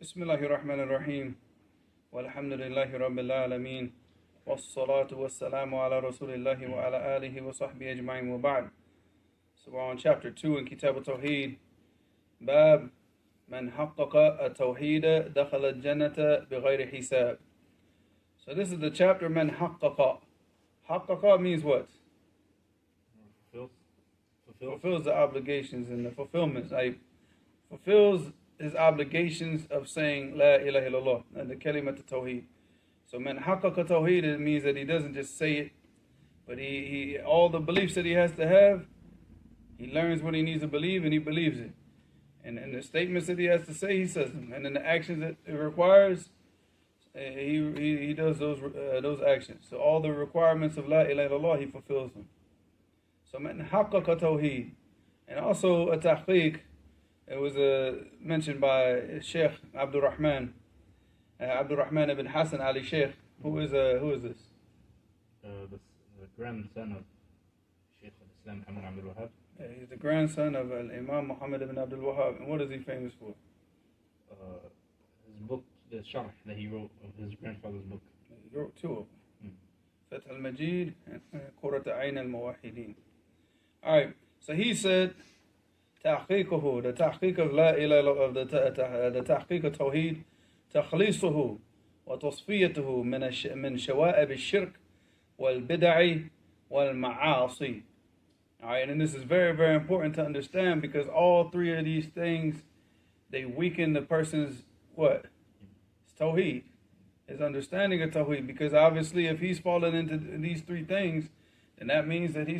بسم الله الرحمن الرحيم والحمد لله رب العالمين والصلاة والسلام على رسول الله وعلى آله وصحبه أجمعين وبعد. So we're on chapter 2 in Kitab-ut-Tawheed. باب من حقق التوحيد دخل الجنة بغير حساب. So this is the chapter من حقق. حقق means what? Fulfills the obligations and the fulfillments. Fulfills his obligations of saying La ilaha illallah and the Kalimat-ut-Tawheed. So man haqqaqa tawheed, it means that he doesn't just say it, but he all the beliefs that he has to have, he learns what he needs to believe and he believes it. And the statements that he has to say, he says them. And in the actions that it requires, he does those actions. So all the requirements of La ilaha illallah, he fulfills them. So man haqqaqa tawheed. And also a tahqiq, it was mentioned by Sheikh Abdul Rahman ibn Hassan Ali Sheikh. Who is this? The grandson of Sheikh al-Islam Muhammad Abdul Wahhab. He's the grandson of Imam Muhammad ibn Abdul Wahhab. And what is he famous for? His book, the sharh that he wrote of his grandfather's book. He wrote two of them. Fath al-Majid and Qurrat Ayn al-Muwahhidin. Alright, so he said, تحقيقه, the تحقيق of لا إله of the تحقيق التوحيد تخليصه وتصفيته من شوائب الشرك والبدع والمعاصي. Alright, and this is very, very important to understand because all three of these things, they weaken the person's what? It's Tawheed. His understanding of Tawheed. Because obviously if he's fallen into these three things, then that means that he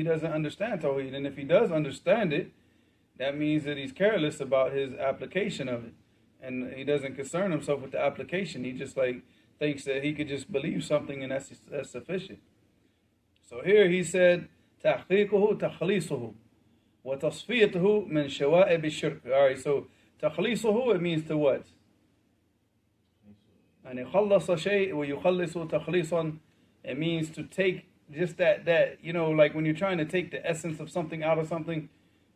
doesn't understand Tawheed. And if he does understand it, that means that he's careless about his application of it. And he doesn't concern himself with the application. He just thinks that he could just believe something and that's sufficient. So here he said, تحقيقه تخليصه وتصفيته من شوائب الشرك. Alright, so تخليصه, it means to what? And يخلص شيء ويخلص تخليصا, it means to take just that, like when you're trying to take the essence of something out of something,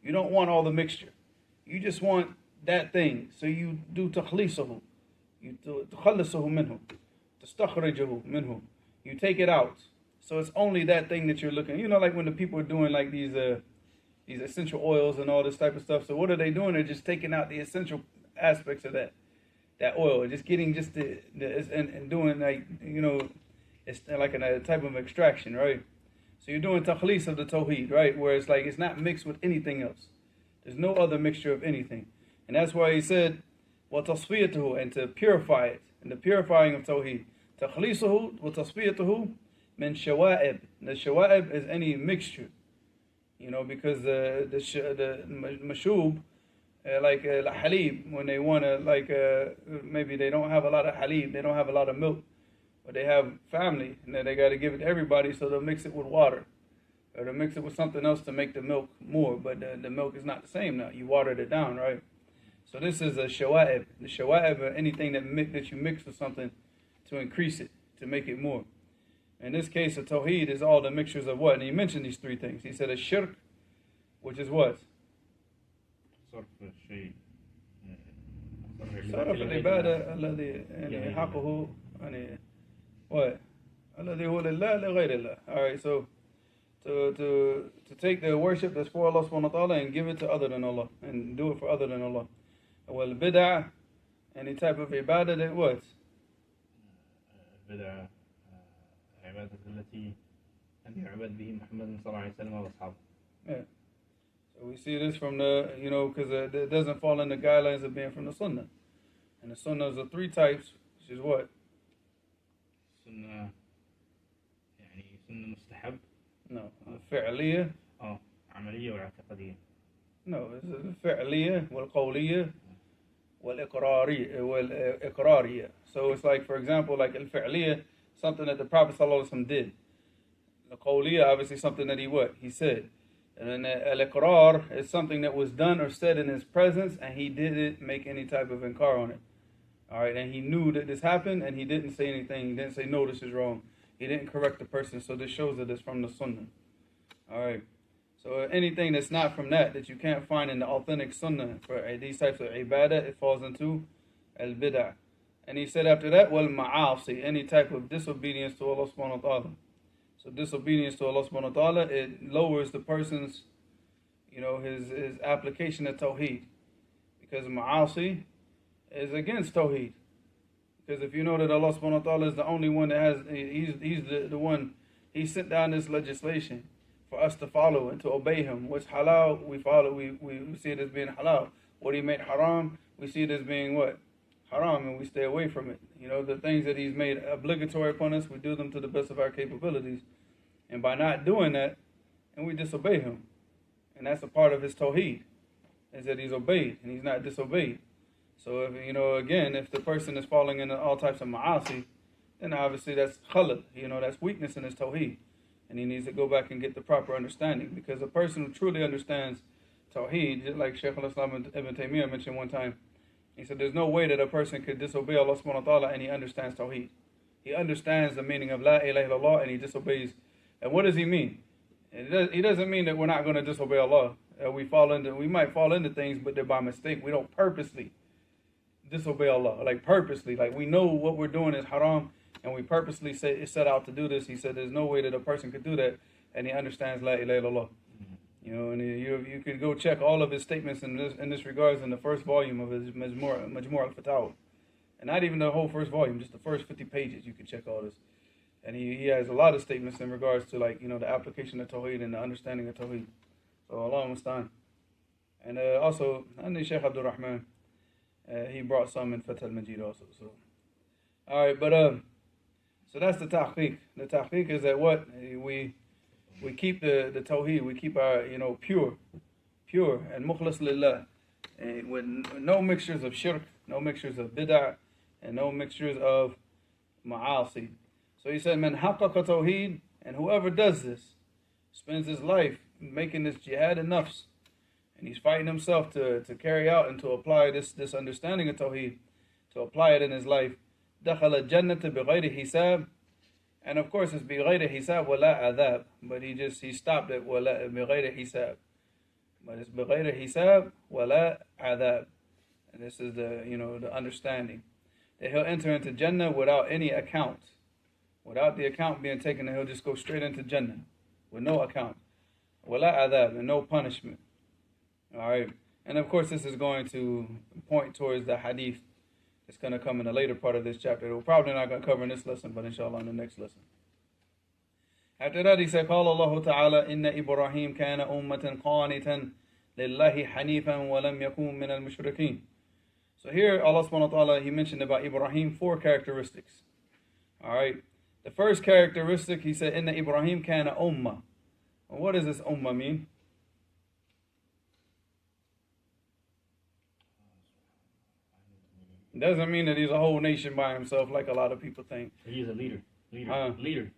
you don't want all the mixture. You just want that thing. So you do تخليصه. You do تخلصه منه. تستخرجه منه. You take it out. So it's only that thing that you're looking. Like when the people are doing like these essential oils and all this type of stuff. So what are they doing? They're just taking out the essential aspects of that oil. Just getting just and doing it's like a type of extraction, right? So you're doing takhlis of the tawheed, right? Where it's not mixed with anything else. There's no other mixture of anything. And that's why he said, وَتَصْفِيَتُهُ, and to purify it, and the purifying of tawheed. تَخْلِيصُهُ وَتَصْفِيَتُهُ مِنْ شَوَائِب. The shawa'ib is any mixture. Because the mashub, like halib, when they want to, maybe they don't have a lot of halib, they don't have a lot of milk, but they have family, and then they got to give it to everybody, so they'll mix it with water. Or they'll mix it with something else to make the milk more, but the milk is not the same now. You watered it down, right? So this is a shawa'ib. The shawa'ib are anything that you mix with something to increase it, to make it more. In this case, a tawheed is all the mixtures of what? And he mentioned these three things. He said a shirk, which is what? صرف العبادة الذي حقه what? الذي هو لله لغير الله. Alright, so to take the worship that's for Allah subhanahu wa ta'ala and give it to other than Allah and do it for other than Allah. Well, bid'ah, any type of ibadah that what? Bid'ah, عبادة التي أن يعبد به محمد صلى الله عليه وسلم وأصحابه. Yeah. So we see this from the, because it doesn't fall in the guidelines of being from the Sunnah. And the Sunnahs are three types, which is what? سنة مستحب. No, الفعلية. عملية واعتقادية. No, it's الفعلية والقولية والإقرارية. So it's like, for example, like الفعلية, something that the Prophet ﷺ did. The qawliya, obviously something that he said. And then al-iqrar is something that was done or said in his presence, and he didn't make any type of inkar on it. Alright, and he knew that this happened, and he didn't say anything. He didn't say, no, this is wrong. He didn't correct the person, so this shows that it's from the Sunnah. Alright, so anything that's not from that you can't find in the authentic Sunnah for these types of ibadah, it falls into al-bid'ah. And he said after that, wal ma'asi, any type of disobedience to Allah subhanahu wa ta'ala. So disobedience to Allah subhanahu wa ta'ala, it lowers the person's, his application of Tawheed. Because ma'asi is against Tawheed. Because if you know that Allah subhanahu wa ta'ala is the only one that has, he's the one, he sent down this legislation for us to follow and to obey him. What's halal, we follow, we see it as being halal. What he made haram, we see it as being what? Haram, and we stay away from it. The things that he's made obligatory upon us, we do them to the best of our capabilities. And by not doing that, and we disobey him. And that's a part of his tawheed, is that he's obeyed and he's not disobeyed. So if again, if the person is falling into all types of ma'asi, then obviously that's khalal, that's weakness in his tawheed. And he needs to go back and get the proper understanding. Because a person who truly understands tawheed, just like Shaykh al-Islam Ibn Taymiyyah mentioned one time, he said there's no way that a person could disobey Allah subhanahu wa ta'ala and he understands tawheed. He understands the meaning of la ilaha illallah and he disobeys. And what does he mean? He doesn't mean that we're not going to disobey Allah. We might fall into things, but they're by mistake. We don't purposely disobey Allah. Like purposely. Like we know what we're doing is haram and we purposely set out to do this. He said there's no way that a person could do that and he understands la ilaha illallah. And you could go check all of his statements in this regards in the first volume of his Majmu' al-Fatawa. And not even the whole first volume, just the first 50 pages, you could check all this. And he has a lot of statements in regards to the application of Tawheed and the understanding of Tawheed. So Allah musta'an. And also, Shaykh Abdul Rahman, he brought some in Fath al-Majid also. So, alright, but so that's the tahqiq. The tahqiq is that what? We keep the Tawheed, we keep our, pure, and mukhlas lillah, with no mixtures of shirk, no mixtures of bid'ah, and no mixtures of ma'asi. So he said, man haqaqa Tawheed, and whoever does this, spends his life making this jihad in nafs, and he's fighting himself to carry out and to apply this understanding of Tawheed, to apply it in his life, dakhala jannata bighayri hisab. And of course it's بغير حساب ولا عذاب, but he stopped at ولا بغير حساب. But it's بغير حساب ولا عذاب. And this is the understanding. That he'll enter into Jannah without any account. Without the account being taken, he'll just go straight into Jannah with no account. ولا عذاب, and no punishment. Alright. And of course this is going to point towards the hadith. It's going to come in a later part of this chapter. We're probably not going to cover in this lesson, but inshallah in the next lesson. After that he said, قال الله تعالى إن إبراهيم كان أمة قانتا لله حنيفا ولم يكن من المشركين. So here Allah subhanahu wa ta'ala, he mentioned about Ibrahim 4 characteristics. Alright. The first characteristic, he said, إن إبراهيم كان أمة. Well, what does this ummah mean? It doesn't mean that he's a whole nation by himself like a lot of people think. He's a leader. Leader.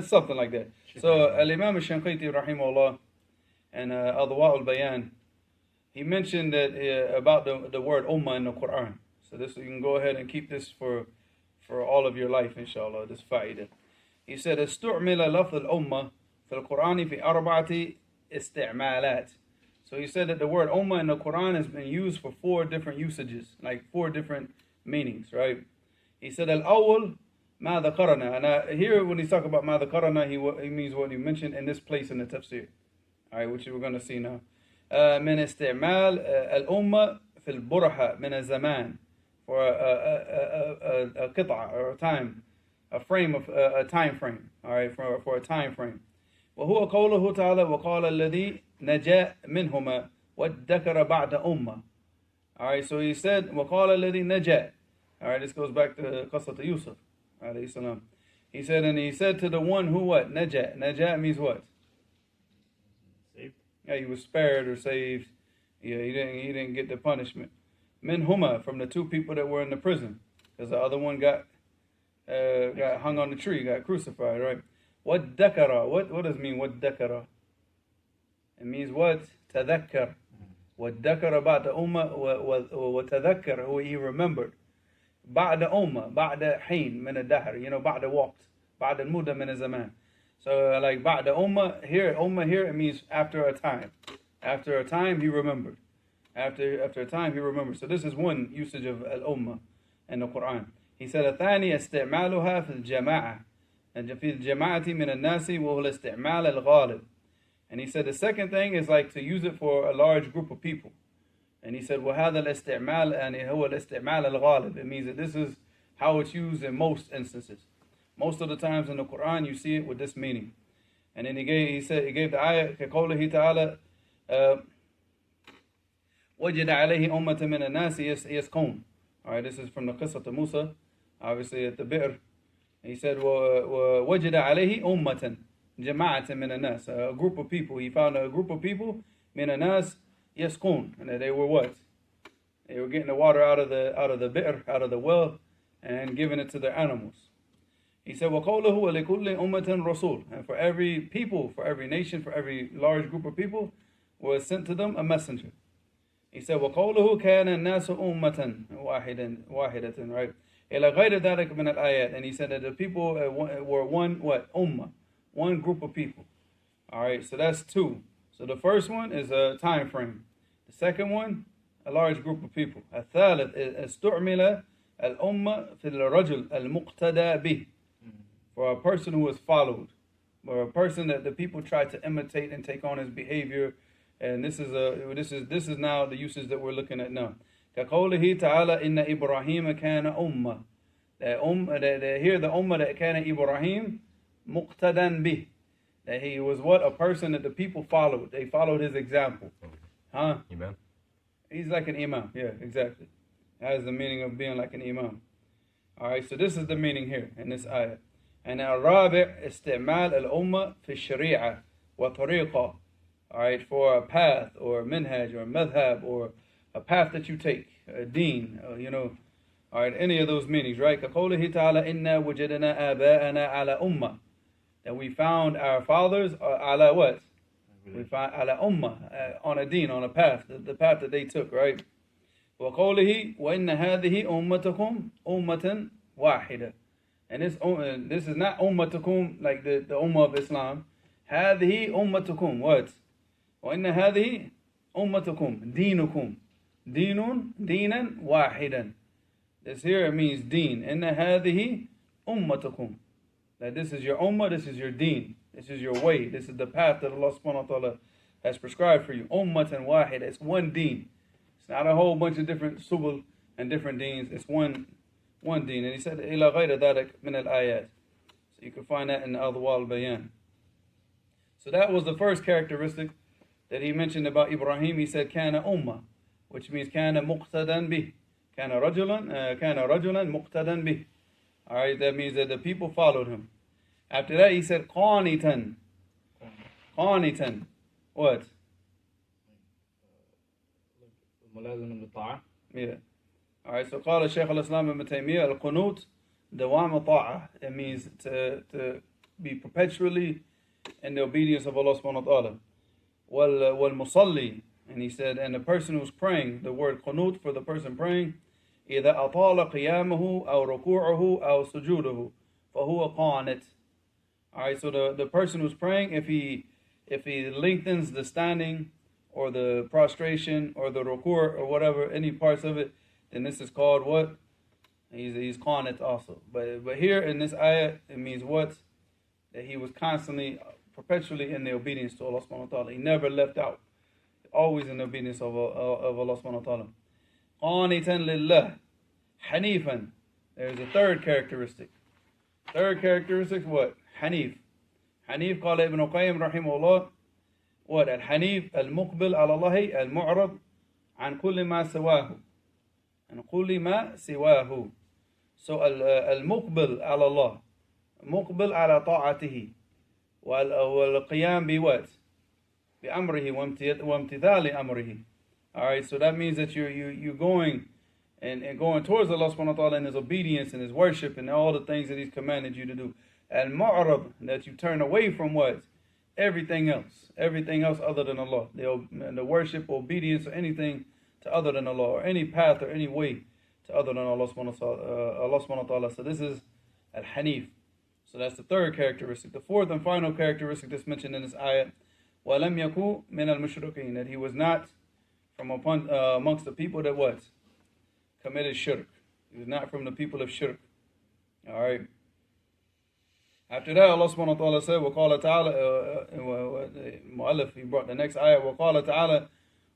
Something like that. So Al-Imam al-Shanqiti rahimahullah and Adwa al-Bayan, he mentioned that about the word ummah in the Quran. So this, you can go ahead and keep this for all of your life, inshallah, this fa'idah. He said, استعمل لفظ الأمة في القرآن في أربعة استعمالات. So he said that the word ummah in the Quran has been used for 4 different usages, like 4 different meanings, right? He said, al-awwal ma dhakarna. And here when he's talking about ma dhakarna, he means what he mentioned in this place in the tafsir. All right, which we're going to see now. من استعمال الأمة في البرهة من الزمان, for a qit'a, or a time, a time frame, all right, for a time frame. وهو قوله تعالى وقال الذي نجا منهما وادكر بعد أمة. All right, so he said وقال الذي نجا. All right, this goes back to قصة Yusuf alayhi salam. He said to the one who what? Naja. Naja means what? Saved. Yeah, he was spared or saved. Yeah, he didn't get the punishment. Minhuma, from the 2 people that were in the prison, because the other one got hung on the tree, got crucified, right? What dakara? What does it mean? What dakara? It means what? Tadhakkar. What dakara ba'da umma wa tadhakkar, who he remembered. Ba'da umma, ba'da hain min al-dahr, ba'da waqt, ba'da al-muda min al-zaman. So like ba'da umma here, it means after a time. After a time he remembered. After a time, he remembers. So this is one usage of al-ummah in the Quran. He said, الثاني استعمالها في الجماعة في الجماعة من الناس وهو الاستعمال الغالب. And he said the second thing is like to use it for a large group of people. And he said, وهذا الاستعمال يعني هو الاستعمال الغالب. It means that this is how it's used in most instances. Most of the times in the Quran, you see it with this meaning. And then he gave the ayah كقوله تعالى وجد عليه أمة من الناس يسقون. All right, this is from the Qissah to Musa, obviously at the Bi'r. He said, وَوَجَدَ عَلَيْهِ أُمَّةً جَمَاعَةً مِنَ النَّاسِ. A group of people. He found a group of people, مِنَ النَّاسِ يَسْقُونَ. And they were what? They were getting the water out of the Bi'r, out of the well, and giving it to their animals. He said, وَقَوْلُهُ وَلِكُلِّ أُمَّةٍ رَسُولٌ. And for every people, for every nation, for every large group of people, was sent to them a messenger. He said, وَقَوْلُهُ كَانَ النَّاسُ أُمَّةً وَاحِدَةً, right? إِلَى غَيْرِ ذَلِكَ مِنَ الْآيَاتِ. And he said that the people were one, what? Ummah. One group of people. All right, so that's two. So the first one is a time frame. The second one, a large group of people. الثالث استعمل الأمة في الرجل المقتدى به. For a person who is followed. Or a person that the people try to imitate and take on his behavior. And this is now the uses that we're looking at now. كقوله تعالى إن إبراهيم كان أمة. That here the ummah that كان إبراهيم مقتدى به. That he was what? A person that the people followed. They followed his example. Huh? Imam. He's like an imam. Yeah, exactly. That is the meaning of being like an imam. Alright, so this is the meaning here in this ayah. And الرابع استعمال الأمة في الشريعة وطريقة. Alright, for a path or a minhaj or a madhab or a path that you take, a deen, alright, any of those meanings, right? كقوله تعالى إنا وجدنا آباءنا على أمة. That we found our fathers على what? We found على أمة, on a deen, on a path, the path that they took, right? وقوله وإن هذه أمتكم أمة واحدة. And this is not ummatukum like the ummah of Islam. هذه أمتكم, what? وإن هذه أمتكم دينكم دينا واحدا. This here means deen. إن هذه أمتكم. That this is your ummah, this is your deen. This is your way. This is the path that Allah subhanahu wa ta'ala has prescribed for you. Ummatan wahid. It's one deen. It's not a whole bunch of different subul and different deens. It's one deen. And he said, إِلَى غَيْرَ ذَلِكَ مِنَ الْآيَاتِ. So you can find that in the Adwa al-Bayan. So that was the first characteristic that he mentioned about Ibrahim. He said, كَانَ أُمَّةً, which means كَانَ مُقْتَدًا بِهِ. كَانَ رَجُلًا مُقْتَدًا بِهِ. Alright, that means that the people followed him. After that, he said, قَانِتًا. قَانِتًا. What? ملازم بالطاعة. Yeah. Alright, so قال الشيخ الإسلام ابن تيمية القنوت دوام طاعة. It means to be perpetually in the obedience of Allah subhanahu wa ta'ala. والمصلي, and he said, and the person who's praying, the word qunut for the person praying, إذا أطال قيامه أو ركوعه أو سجوده فهو قانت. Alright, so the person who's praying, if he lengthens the standing or the prostration or the ruku' or whatever, any parts of it, then this is called what? He's qanat also. But here in this ayah, it means what? That he was constantly, perpetually in the obedience to Allah subhanahu wa ta'ala. He never left out. Always in the obedience of Allah subhanahu wa ta'ala. Qanitan lillah. Hanifan. There's a third characteristic. Third characteristic, what? Hanif. Hanif, قال ابن القيم رحمه الله, what? الحنيف المقبل على الله المعرض عن كل ما سواه. عن كل ما سواه. So المقبل على الله, مقبل على طاعته, والقيام بوات بأمره وامتثال أمره. Alright, so that means that you're going and going towards Allah subhanahu wa ta'ala in His obedience and His worship and all the things that He's commanded you to do. Al-Mu'rab, that you turn away from what? Everything else other than Allah. The worship, obedience, or anything to other than Allah, or any path or any way to other than Allah subhanahu wa ta'ala. So this is Al-Hanif. So that's the third characteristic. The fourth and final characteristic that's mentioned in this ayah, وَلَمْ يَكُوا مِنَ الْمُشْرِكِينَ, that he was not from amongst the people that what? Committed shirk. He was not from the people of shirk. Alright. After that, Allah subhanahu wa ta'ala said, وَقَالَ تَعَالَى, Mu'allif, he brought the next ayah, وَقَالَ تَعَالَى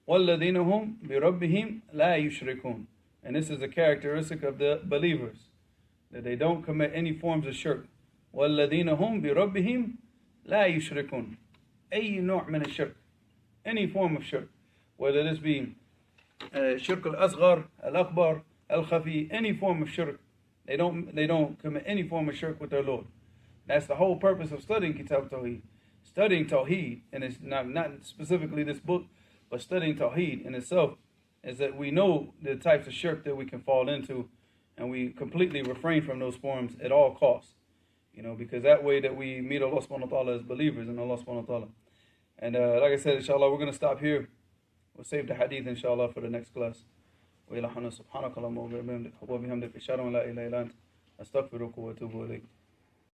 وَالَّذِينَ هُمْ بِرَبِّهِمْ لَا يُشْرِكُونَ. And this is a characteristic of the believers, that they don't commit any forms of shirk. وَالَّذِينَ هُمْ بِرَبِّهِمْ لَا يُشْرِكُونَ. أي نوع من الشرك. Any form of shirk. Whether this be shirk al-asghar, al-akbar, al-khafi, any form of shirk. They don't commit any form of shirk with their Lord. That's the whole purpose of studying Kitab-ut-Tawheed. Studying Tawheed, and it's not specifically this book, but studying Tawheed in itself, is that we know the types of shirk that we can fall into, and we completely refrain from those forms at all costs. Because that way that we meet Allah subhanahu wa ta'ala as believers in Allah subhanahu wa ta'ala. And like I said, inshallah, we're going to stop here. We'll save the hadith, inshallah, for the next class. وإلى حنا سبحانك اللهم وبحمدك أشهد أن لا إله إلا أنت أستغفرك وأتوب إليك.